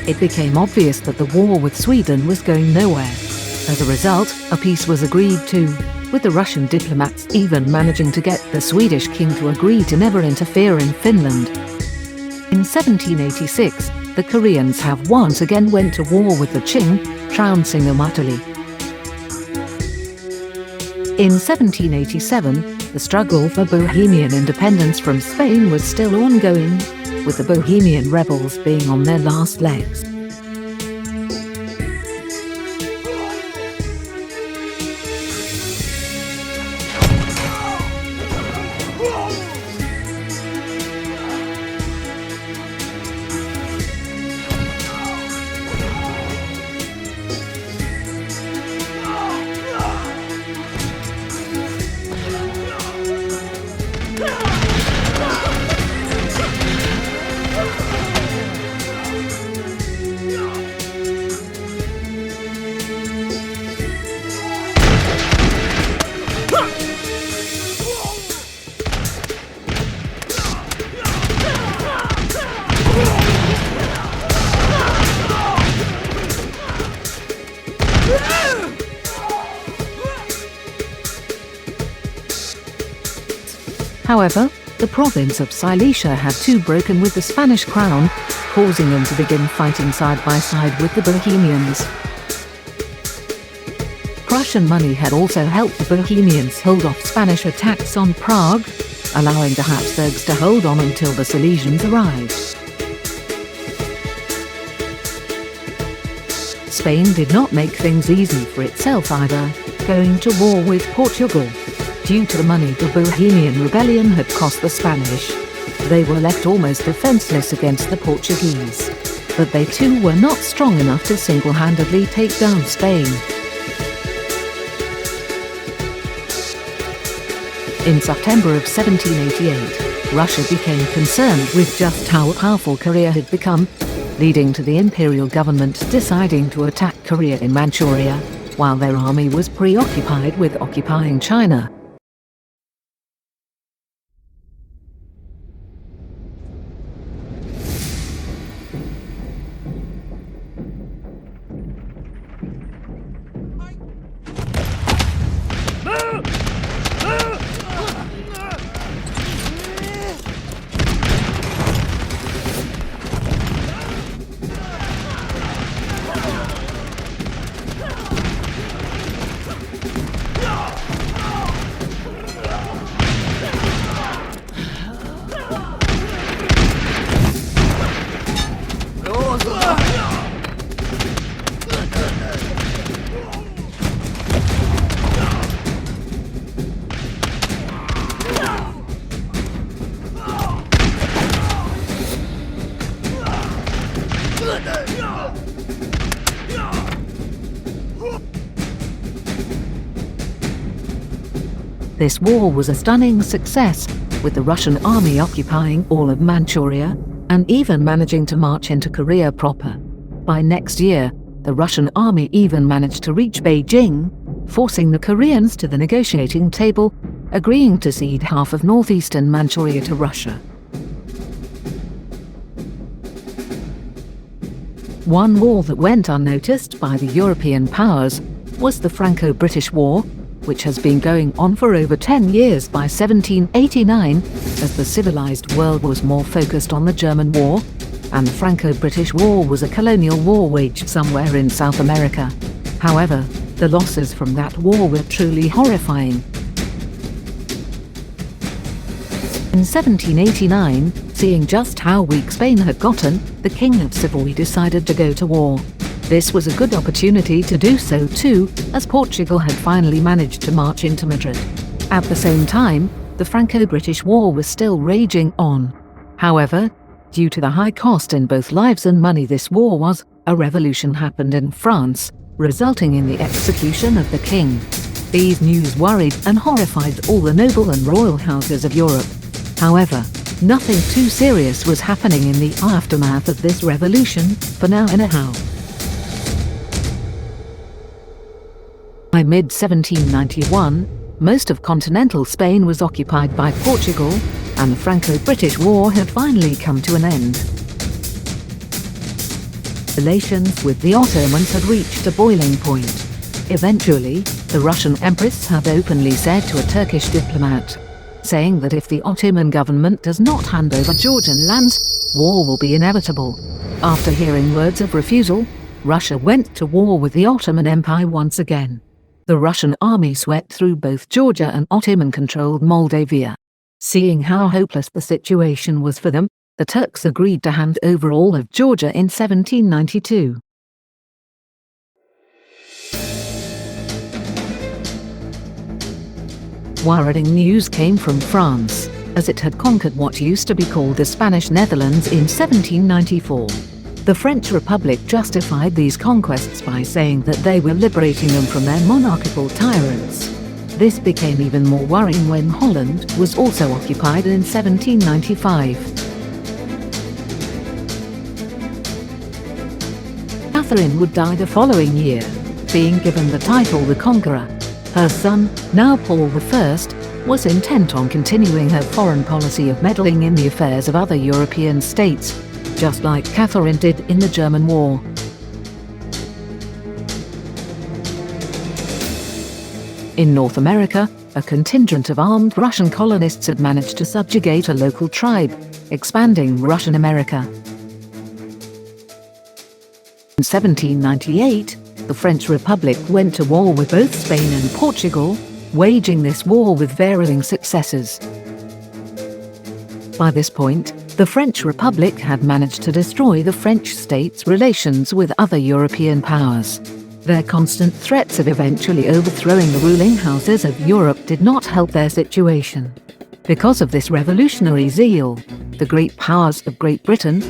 it became obvious that the war with Sweden was going nowhere. As a result, a peace was agreed to, with the Russian diplomats even managing to get the Swedish king to agree to never interfere in Finland. In 1786, the Koreans have once again went to war with the Qing, trouncing them utterly. In 1787, the struggle for Bohemian independence from Spain was still ongoing, with the Bohemian rebels being on their last legs. However, the province of Silesia had too broken with the Spanish crown, causing them to begin fighting side by side with the Bohemians. Prussian money had also helped the Bohemians hold off Spanish attacks on Prague, allowing the Habsburgs to hold on until the Silesians arrived. Spain did not make things easy for itself either, going to war with Portugal. Due to the money the Bohemian rebellion had cost the Spanish, they were left almost defenseless against the Portuguese. But they too were not strong enough to single-handedly take down Spain. In September of 1788, Russia became concerned with just how powerful Korea had become, leading to the imperial government deciding to attack Korea in Manchuria, while their army was preoccupied with occupying China. This war was a stunning success, with the Russian army occupying all of Manchuria, and even managing to march into Korea proper. By next year, the Russian army even managed to reach Beijing, forcing the Koreans to the negotiating table, agreeing to cede half of northeastern Manchuria to Russia. One war that went unnoticed by the European powers was the Franco-British War, which has been going on for over 10 years by 1789, as the civilized world was more focused on the German War, and the Franco-British War was a colonial war waged somewhere in South America. However, the losses from that war were truly horrifying. In 1789, seeing just how weak Spain had gotten, the King of Savoy decided to go to war. This was a good opportunity to do so too, as Portugal had finally managed to march into Madrid. At the same time, the Franco-British War was still raging on. However, due to the high cost in both lives and money this war was, a revolution happened in France, resulting in the execution of the king. These news worried and horrified all the noble and royal houses of Europe. However, nothing too serious was happening in the aftermath of this revolution, for now anyhow. By mid-1791, most of continental Spain was occupied by Portugal, and the Franco-British War had finally come to an end. Relations with the Ottomans had reached a boiling point. Eventually, the Russian Empress had openly said to a Turkish diplomat, saying that if the Ottoman government does not hand over Georgian lands, war will be inevitable. After hearing words of refusal, Russia went to war with the Ottoman Empire once again. The Russian army swept through both Georgia and Ottoman-controlled Moldavia. Seeing how hopeless the situation was for them, the Turks agreed to hand over all of Georgia in 1792. Worrying news came from France, as it had conquered what used to be called the Spanish Netherlands in 1794. The French Republic justified these conquests by saying that they were liberating them from their monarchical tyrants. This became even more worrying when Holland was also occupied in 1795. Catherine would die the following year, being given the title the Conqueror. Her son, now Paul I, was intent on continuing her foreign policy of meddling in the affairs of other European states, just like Catherine did in the German War. In North America, a contingent of armed Russian colonists had managed to subjugate a local tribe, expanding Russian America. In 1798, the French Republic went to war with both Spain and Portugal, waging this war with varying successes. By this point, the French Republic had managed to destroy the French state's relations with other European powers. Their constant threats of eventually overthrowing the ruling houses of Europe did not help their situation. Because of this revolutionary zeal, the great powers of Great Britain,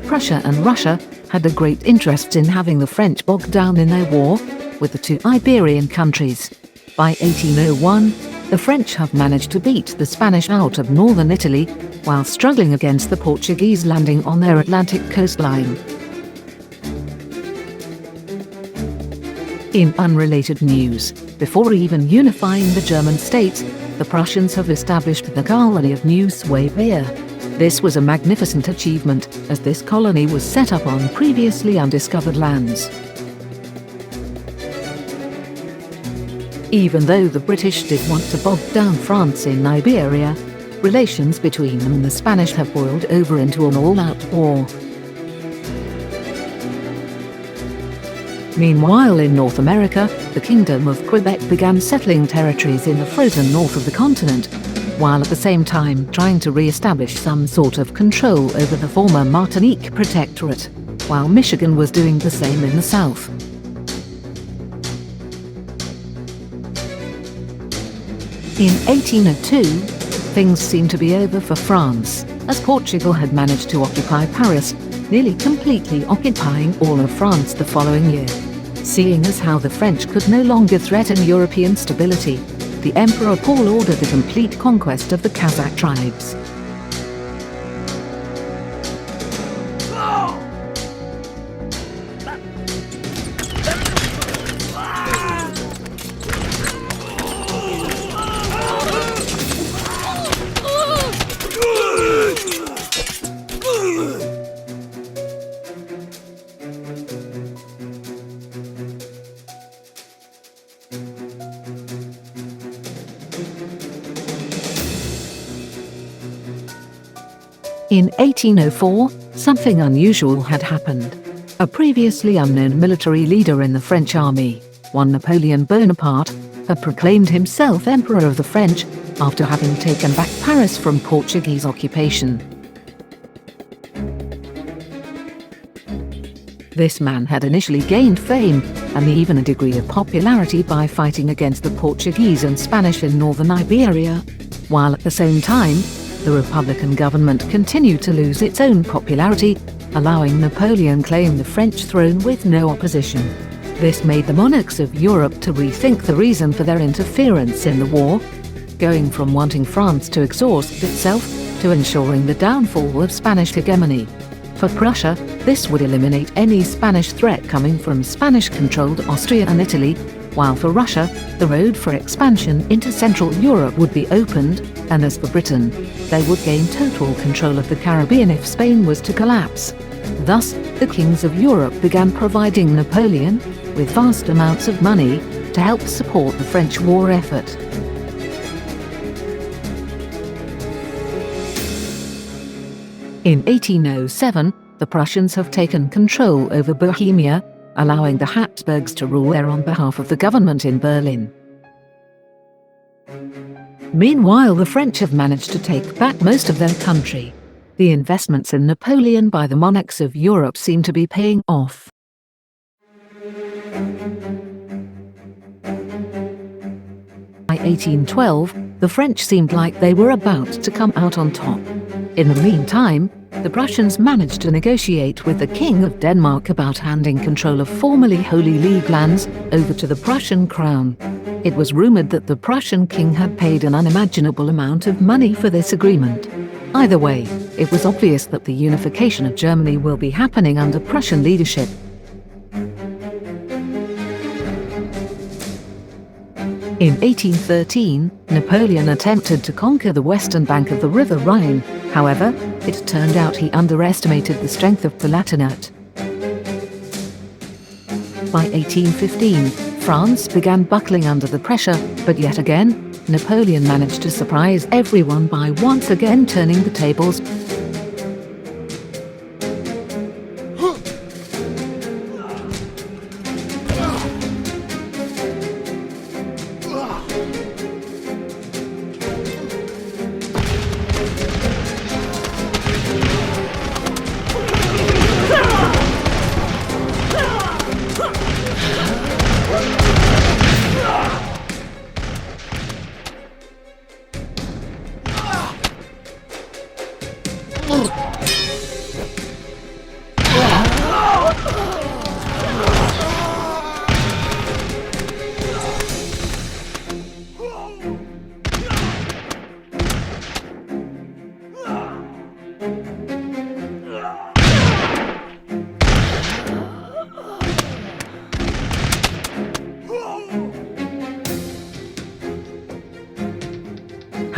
Prussia and Russia had a great interest in having the French bogged down in their war with the two Iberian countries. By 1801, the French have managed to beat the Spanish out of northern Italy while struggling against the Portuguese landing on their Atlantic coastline. In unrelated news, before even unifying the German states, the Prussians have established the colony of New Swabia. This was a magnificent achievement, as this colony was set up on previously undiscovered lands. Even though the British did want to bog down France in Iberia, relations between them and the Spanish have boiled over into an all-out war. Meanwhile, in North America, the Kingdom of Quebec began settling territories in the frozen north of the continent, while at the same time trying to re-establish some sort of control over the former Martinique Protectorate, while Michigan was doing the same in the south. In 1802, things seemed to be over for France, as Portugal had managed to occupy Paris, nearly completely occupying all of France the following year. Seeing as how the French could no longer threaten European stability, the Emperor Paul ordered the complete conquest of the Kazakh tribes. In 1804, something unusual had happened. A previously unknown military leader in the French army, one Napoleon Bonaparte, had proclaimed himself Emperor of the French after having taken back Paris from Portuguese occupation. This man had initially gained fame and even a degree of popularity by fighting against the Portuguese and Spanish in northern Iberia, while at the same time, the Republican government continued to lose its own popularity, allowing Napoleon claim the French throne with no opposition. This made the monarchs of Europe to rethink the reason for their interference in the war, going from wanting France to exhaust itself to ensuring the downfall of Spanish hegemony. For Prussia, this would eliminate any Spanish threat coming from Spanish-controlled Austria and Italy, while for Russia, the road for expansion into Central Europe would be opened, and as for Britain, they would gain total control of the Caribbean if Spain was to collapse. Thus, the kings of Europe began providing Napoleon with vast amounts of money to help support the French war effort. In 1807, the Prussians have taken control over Bohemia, allowing the Habsburgs to rule there on behalf of the government in Berlin. Meanwhile, the French have managed to take back most of their country. The investments in Napoleon by the monarchs of Europe seem to be paying off. By 1812, the French seemed like they were about to come out on top. In the meantime, the Prussians managed to negotiate with the King of Denmark about handing control of formerly Holy League lands over to the Prussian crown. It was rumored that the Prussian king had paid an unimaginable amount of money for this agreement. Either way, it was obvious that the unification of Germany will be happening under Prussian leadership. In 1813, Napoleon attempted to conquer the western bank of the River Rhine. However, it turned out he underestimated the strength of the Palatinate. By 1815, France began buckling under the pressure, but yet again, Napoleon managed to surprise everyone by once again turning the tables.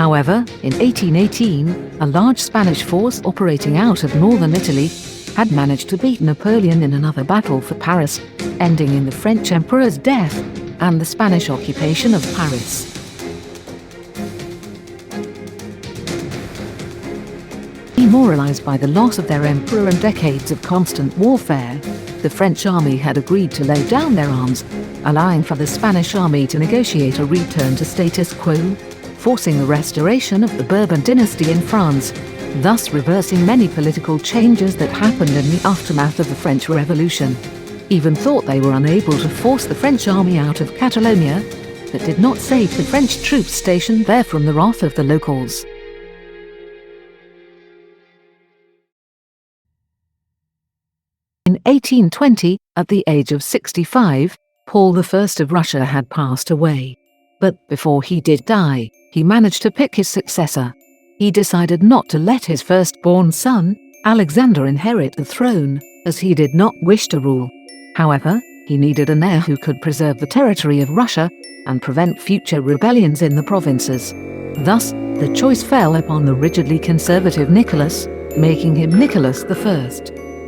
However, in 1818, a large Spanish force operating out of northern Italy had managed to beat Napoleon in another battle for Paris, ending in the French emperor's death and the Spanish occupation of Paris. Demoralized by the loss of their emperor and decades of constant warfare, the French army had agreed to lay down their arms, allowing for the Spanish army to negotiate a return to status quo, forcing the restoration of the Bourbon dynasty in France, thus reversing many political changes that happened in the aftermath of the French Revolution. Even thought they were unable to force the French army out of Catalonia, but did not save the French troops stationed there from the wrath of the locals. In 1820, at the age of 65, Paul I of Russia had passed away. But before he did die, he managed to pick his successor. He decided not to let his firstborn son, Alexander, inherit the throne, as he did not wish to rule. However, he needed an heir who could preserve the territory of Russia and prevent future rebellions in the provinces. Thus, the choice fell upon the rigidly conservative Nicholas, making him Nicholas I.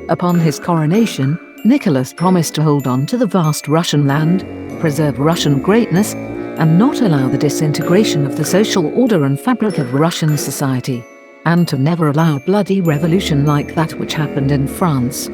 Upon his coronation, Nicholas promised to hold on to the vast Russian land, preserve Russian greatness, and not allow the disintegration of the social order and fabric of Russian society, and to never allow a bloody revolution like that which happened in France.